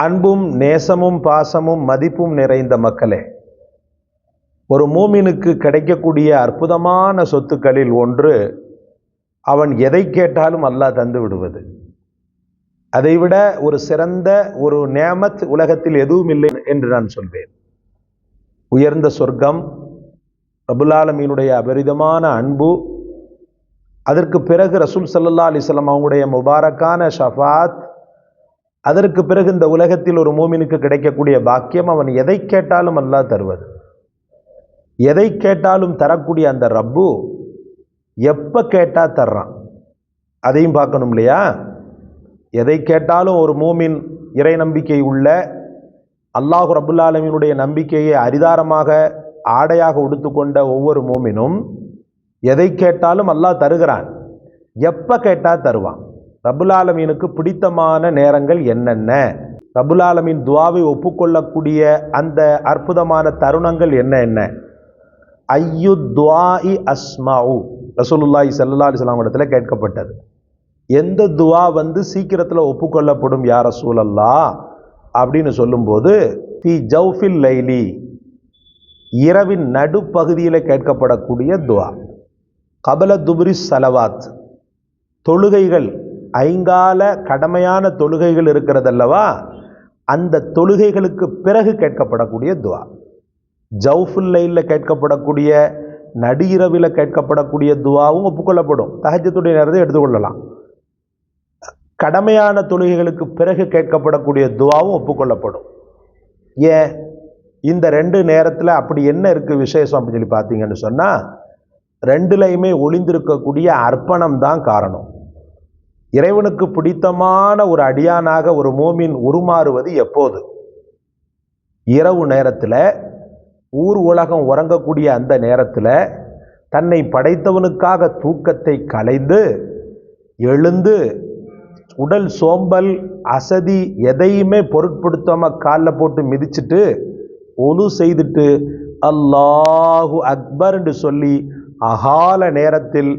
அன்பும் நேசமும் பாசமும் மதிப்பும் நிறைந்த மக்களே, ஒரு மூமினுக்கு கிடைக்கக்கூடிய அற்புதமான சொத்துக்களில் ஒன்று அவன் எதை கேட்டாலும் அல்லாஹ் தந்து விடுவது. அதைவிட ஒரு சிறந்த ஒரு நேமத் உலகத்தில் எதுவும் இல்லை என்று நான் சொல்வேன். உயர்ந்த சொர்க்கம், ரப்புல் ஆலமீனுடைய அபரிதமான அன்பு, அதற்கு பிறகு ரசூல் ஸல்லல்லாஹு அலைஹி வஸல்லம் அவங்களுடைய முபாரக்கான ஷஃபாத், அதற்கு பிறகு இந்த உலகத்தில் ஒரு மூமினுக்கு கிடைக்கக்கூடிய பாக்கியம், அவன் எதை கேட்டாலும் அல்லாஹ் தருவது. எதை கேட்டாலும் தரக்கூடிய அந்த ரப்பு எப்போ கேட்டால் தர்றான், அதையும் பார்க்கணும் இல்லையா? எதை கேட்டாலும் ஒரு மூமின், இறை நம்பிக்கை உள்ள, அல்லாஹ் ரப்புல் ஆலமீனுடைய நம்பிக்கையை அரிதாரமாக ஆடையாக உடுத்துக்கொண்ட ஒவ்வொரு மூமினும் எதை கேட்டாலும் அல்லாஹ் தருகிறான். எப்போ கேட்டால் தருவான். ரப்புல் ஆலமீனுக்கு பிடித்தமான நேரங்கள் என்னென்ன, ரப்புல் ஆலமீன் துஆவை ஒப்புக்கொள்ளக்கூடிய அந்த அற்புதமான தருணங்கள் என்ன என்ன? ஐயு துஆஇ அஸ்மஉ, ரசூலுல்லாஹி ஸல்லல்லாஹு அலைஹி வஸல்லம் இடத்துல கேட்கப்பட்டது. எந்த துஆ சீக்கிரத்தில் ஒப்புக்கொள்ளப்படும் யா ரசூலல்லாஹ் அப்படின்னு சொல்லும்போது, ஃபி ஜௌஃபில் லைலி, இரவின் நடுப்பகுதியில் கேட்கப்படக்கூடிய துஆ. கபல துபுரி ஸலவாத், தொழுகைகள், ஐங்கால கடமையான தொழுகைகள் இருக்கிறதல்லவா, அந்த தொழுகைகளுக்கு பிறகு கேட்கப்படக்கூடிய துஆ. ஜௌஃபுல் லைலில் கேட்கப்படக்கூடிய, நடு இரவில் கேட்கப்படக்கூடிய துஆவும் ஒப்புக்கொள்ளப்படும். தஹஜ்ஜுடைய நேரத்தை எடுத்துக்கொள்ளலாம். கடமையான தொழுகைகளுக்கு பிறகு கேட்கப்படக்கூடிய துஆவும் ஒப்புக்கொள்ளப்படும். ஏன் இந்த ரெண்டு நேரத்தில் அப்படி என்ன இருக்குது விசேஷம் அப்படின்னு சொல்லி பார்த்தீங்கன்னு சொன்னால், ரெண்டுலையுமே ஒளிந்திருக்கக்கூடிய அர்ப்பணம் தான் காரணம். இறைவனுக்கு பிடித்தமான ஒரு அடியானாக ஒரு மூமின் உருமாறுவது எப்போது? இரவு நேரத்தில், ஊர் உலகம் உறங்கக்கூடிய அந்த நேரத்தில், தன்னை படைத்தவனுக்காக தூக்கத்தை களைந்து எழுந்து, உடல் சோம்பல் அசதி எதையுமே பொருட்படுத்தாம காலில் போட்டு மிதிச்சுட்டு ஒலு செய்துட்டு அல்லாஹு அக்பர் என்று சொல்லி அகால நேரத்தில்,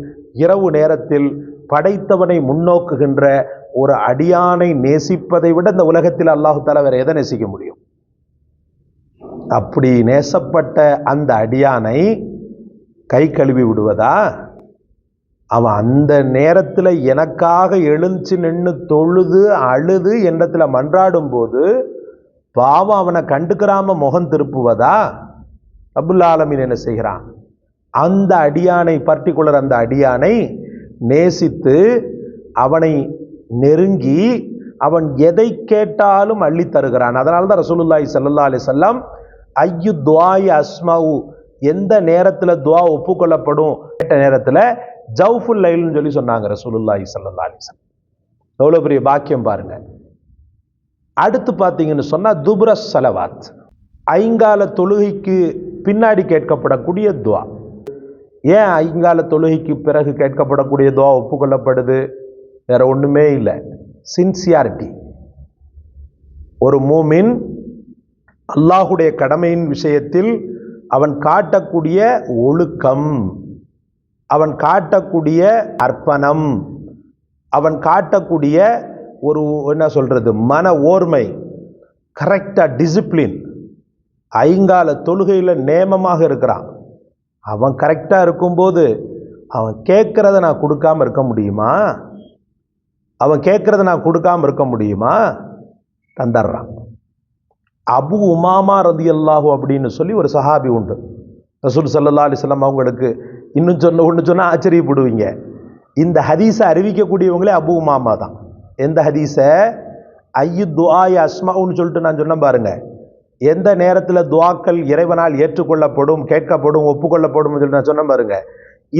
இரவு நேரத்தில் படைத்தவனை முன்னோக்குகின்ற ஒரு அடியானை நேசிப்பதை விட இந்த உலகத்தில் அல்லாஹு தஆலா வேற எதை நேசிக்க முடியும்? அப்படி நேசப்பட்ட அந்த அடியானை கை கழுவி விடுவதா? அவன் அந்த நேரத்தில் எனக்காக எழுந்து நின்று தொழுது அழுது என்னத்தில் மன்றாடும் போது பாவம் அவனை கண்டுக்கிறாம முகம் திருப்புவதா? ரப்புல் ஆலமீன் என்ன செய்கிறான்? அந்த அடியானை, பர்டிகுலர் அந்த அடியானை நேசித்து அவனை நெருங்கி அவன் எதை கேட்டாலும் அள்ளி தருகிறான். அதனால தான் ரசூலுல்லாஹி ஸல்லல்லாஹு அலைஹி வஸல்லம் ஐயு துஆஇ அஸ்மஉ, எந்த நேரத்தில் துஆ ஒப்புக்கொள்ளப்படும் கேட்ட நேரத்தில் ஜௌஃபுல் லைல்னு சொல்லி சொன்னாங்க ரசூலுல்லாஹி ஸல்லல்லாஹு அலைஹி வஸல்லம். எவ்வளோ பெரிய பாக்கியம் பாருங்க. அடுத்து பார்த்தீங்கன்னு சொன்னால் துபுர ஸலவாத், ஐங்கால தொழுகைக்கு பின்னாடி கேட்கப்படக்கூடிய துஆ. ஏன் ஐங்கால தொழுகைக்கு பிறகு கேட்கப்படக்கூடிய துஆ ஒப்புக்கொள்ளப்படுது? வேற ஒன்றுமே இல்லை, சின்சியாரிட்டி. ஒரு மூமின் அல்லாஹுடைய கடமையின் விஷயத்தில் அவன் காட்டக்கூடிய ஒழுக்கம், அவன் காட்டக்கூடிய அர்ப்பணம், அவன் காட்டக்கூடிய ஒரு என்ன சொல்றது மன ஓர்மை, கரெக்டாக டிசிப்ளின், ஐங்கால தொழுகையில் நேமமாக இருக்கிறான். அவன் கரெக்டாக இருக்கும்போது அவன் கேட்குறத நான் கொடுக்காம இருக்க முடியுமா? அவன் கேட்குறத நான் கொடுக்காம இருக்க முடியுமா? தந்துடுறான். அபு உமாமா ரலியல்லாஹு அப்படின்னு சொல்லி ஒரு சஹாபி உண்டு. ரசூல் ஸல்லல்லாஹு அலைஹி வஸல்லம் அவங்களுக்கு ஒன்று சொன்னால் ஆச்சரியப்படுவீங்க. இந்த ஹதீஸை அறிவிக்கக்கூடியவங்களே அபு உமாமா தான். எந்த ஹதீஸை? ஐயு துஆஇ அஸ்மஉன்னு சொல்லிட்டு நான் சொன்ன பாருங்க. எந்த நேரத்தில் துஆக்கள் இறைவனால் ஏற்றுக்கொள்ளப்படும், கேட்கப்படும், ஒப்புக்கொள்ளப்படும் சொல்லி நான் சொன்ன பாருங்க.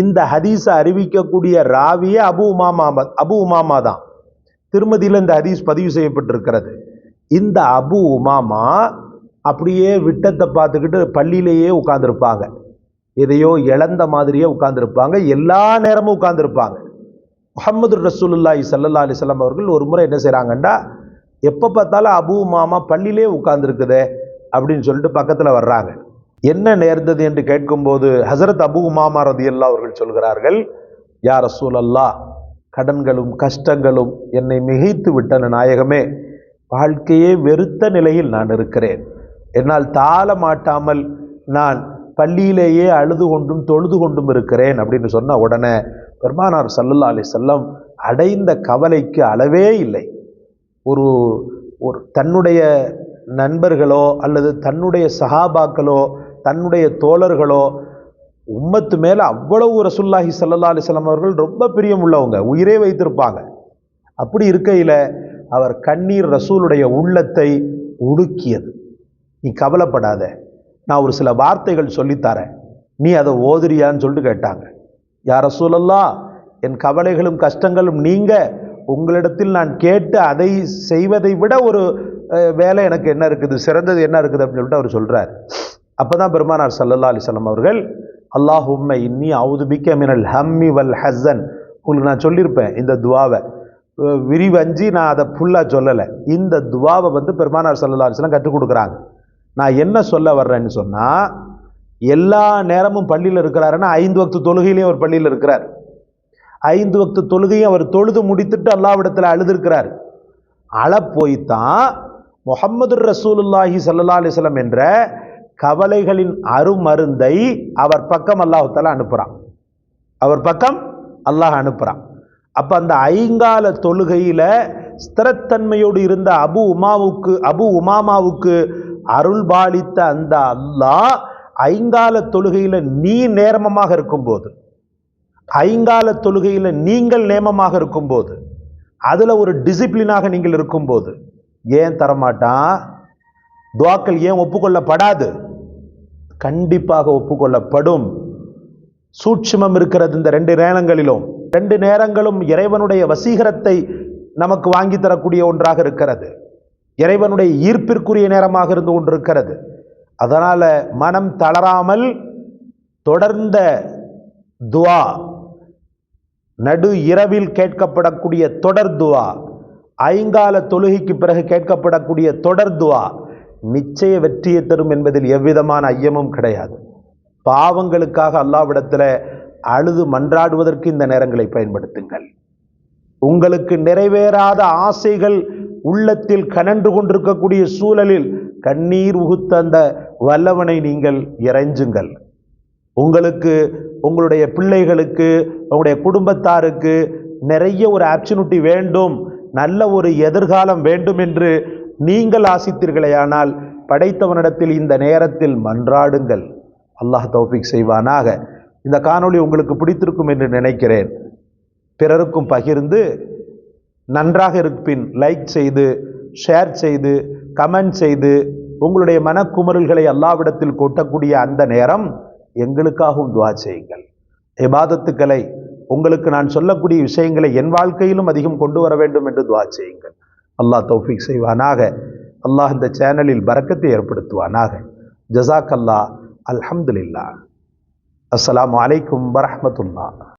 இந்த ஹதீஸை அறிவிக்கக்கூடிய ராவியே அபு உமாமா தான். திருமதியில் இந்த ஹதீஸ் பதிவு செய்யப்பட்டிருக்கிறது. இந்த அபு உமாமா அப்படியே விட்டத்தை பார்த்துக்கிட்டு பள்ளியிலேயே உட்கார்ந்துருப்பாங்க. எதையோ இழந்த மாதிரியே உட்கார்ந்துருப்பாங்க. எல்லா நேரமும் உட்கார்ந்துருப்பாங்க. முஹம்மது ரசூலுல்லாஹி ஸல்லல்லாஹு அலைஹி வஸல்லம் அவர்கள் ஒரு முறை என்ன செய்கிறாங்கண்டா, எப்போ பார்த்தாலும் அபு உமாமா பள்ளியிலே உட்கார்ந்துருக்குதே அப்படின்னு சொல்லிட்டு பக்கத்தில் வர்றாங்க. என்ன நேர்ந்தது என்று கேட்கும்போது ஹஸரத் அபு உமாமா ரலியல்லாஹு அவர்கள் சொல்கிறார்கள், யா ரசூலல்லாஹ், கடன்களும் கஷ்டங்களும் என்னை மிகைத்து விட்டன நாயகமே, வாழ்க்கையே வெறுத்த நிலையில் நான் இருக்கிறேன், என்னால் தாழ மாட்டாமல் நான் பள்ளியிலேயே அழுது கொண்டும் தொழுது கொண்டும் இருக்கிறேன் அப்படின்னு சொன்ன உடனே பெருமானார் ஸல்லல்லாஹு அலைஹி வஸல்லம் அடைந்த கவலைக்கு அளவே இல்லை. ஒரு ஒரு தன்னுடைய நண்பர்களோ அல்லது தன்னுடைய சஹாபாக்களோ தன்னுடைய தோழர்களோ உம்மத்து மேலே அவ்வளவு ரசூலுல்லாஹி ஸல்லல்லாஹு அலைஹி வஸல்லம் அவர்கள் ரொம்ப பிரியம் உள்ளவங்க, உயிரே வைத்திருப்பாங்க. அப்படி இருக்கையில் அவர் கண்ணீர் ரசூலுடைய உள்ளத்தை உடுக்கியது. நீ கவலைப்படாத, நான் ஒரு சில வார்த்தைகள் சொல்லித்தரேன், நீ அதை ஓதுறியான்னு சொல்லிட்டு கேட்டாங்க. யா ரசூலல்லாஹ், என் கவலைகளும் கஷ்டங்களும் நீங்க உங்களிடத்தில் நான் கேட்டு அதை செய்வதை விட ஒரு வேலை எனக்கு என்ன இருக்குது, சிறந்தது என்ன இருக்குது அப்படின்னு சொல்லிட்டு அவர் சொல்றார். அப்பதான் பெருமானார் ஸல்லல்லாஹு அலைஹி வஸல்லம் அவர்கள் அல்லாஹும்ம இன்னி அஊது பிக்க மினல் ஹம்மி வல் ஹஸன், உங்களுக்கு நான் சொல்லியிருப்பேன் இந்த துவாவை விரிவஞ்சி, நான் அதை ஃபுல்லாக சொல்லலை. இந்த துவாவை பெருமானார் ஸல்லல்லாஹு அலைஹி வஸல்லம் கற்றுக் கொடுக்குறாங்க. நான் என்ன சொல்ல வர்றேன்னு சொன்னால், எல்லா நேரமும் பள்ளியில் இருக்கிறாருன்னா 5 வக்து தொழுகையிலையும் அவர் பள்ளியில் இருக்கிறார். 5 வக்து தொழுகையும் அவர் தொழுது முடித்துட்டு அல்லாஹ்விடத்தில் அழுதுருக்கிறார். போய்த்தான் முஹம்மது ரசூலுல்லாஹி ஸல்லல்லாஹு அலைஹி வஸல்லம் என்ற கவலைகளின் அருமருந்தை அவர் பக்கம் அல்லாஹ் தஆலா அனுப்புகிறான். அவர் பக்கம் அல்லாஹ் அனுப்புகிறான். அப்போ அந்த ஐங்கால தொழுகையில் ஸ்திரத்தன்மையோடு இருந்த அபு உமாமாவுக்கு அருள் பாலித்த அந்த அல்லாஹ் ஐங்கால தொழுகையில் நீ நேர்மமாக இருக்கும்போது, ஐங்கால தொழுகையில் நீங்கள் நேமமாக இருக்கும்போது, அதில் ஒரு டிசிப்ளினாக நீங்கள் இருக்கும்போது ஏன் தரமாட்டான்? துவாக்கள் ஏன் ஒப்புக்கொள்ளப்படாது? கண்டிப்பாக ஒப்புக்கொள்ளப்படும். சூட்சுமம் இருக்கிறது இந்த 2 நேரங்களிலும். 2 நேரங்களும் இறைவனுடைய வசீகரத்தை நமக்கு வாங்கி தரக்கூடிய ஒன்றாக இருக்கிறது. இறைவனுடைய ஈர்ப்பிற்குரிய நேரமாக இருந்து கொண்டிருக்கிறது. அதனால மனம் தளராமல் தொடர்ந்த துவா, நடு இரவில் கேட்கப்படக்கூடிய தொடர் துவா, ஐங்கால தொழுகைக்கு பிறகு கேட்கப்படக்கூடிய தொடர் துவா நிச்சய வெற்றியை தரும் என்பதில் எவ்விதமான ஐயமும் கிடையாது. பாவங்களுக்காக அல்லாஹ்விடத்தில் அழுது மன்றாடுவதற்கு இந்த நேரங்களை பயன்படுத்துங்கள். உங்களுக்கு நிறைவேறாத ஆசைகள் உள்ளத்தில் கனன்று கொண்டிருக்கக்கூடிய சூழலில் கண்ணீர் உகுத்த அந்த வல்லவனை நீங்கள் இறைஞ்சுங்கள். உங்களுக்கு, உங்களுடைய பிள்ளைகளுக்கு, உங்களுடைய குடும்பத்தாருக்கு நிறைய ஒரு ஆப்பர்ச்சுனிட்டி வேண்டும், நல்ல ஒரு எதிர்காலம் வேண்டும் என்று நீங்கள் ஆசித்தீர்களேயானால் படைத்தவனிடத்தில் இந்த நேரத்தில் மன்றாடுங்கள். அல்லாஹ் தௌஃபீக் செய்வானாக. இந்த காணொளி உங்களுக்கு பிடித்திருக்கும் என்று நினைக்கிறேன். பிறருக்கும் பகிர்ந்து, நன்றாக இருப்பின் லைக் செய்து, ஷேர் செய்து, கமெண்ட் செய்து, உங்களுடைய மனக்குமரல்களை அல்லாஹ்விடத்தில் கொட்டக்கூடிய அந்த நேரம் எங்களுக்காகவும் துஆ செய்யுங்கள். இபாதத்துக்களை, உங்களுக்கு நான் சொல்லக்கூடிய விஷயங்களை என் வாழ்க்கையிலும் அதிகம் கொண்டு வர வேண்டும் என்று துஆ செய்யுங்கள். அல்லாஹ் தௌஃபீக் செய்வானாக. அல்லாஹ் இந்த சேனலில் பரக்கத்தை ஏற்படுத்துவானாக. ஜஸாக் அல்லாஹ். அல்ஹம்துலில்லாஹ். அஸ்ஸலாமு அலைக்கும் வரஹ்மத்துல்லாஹ்.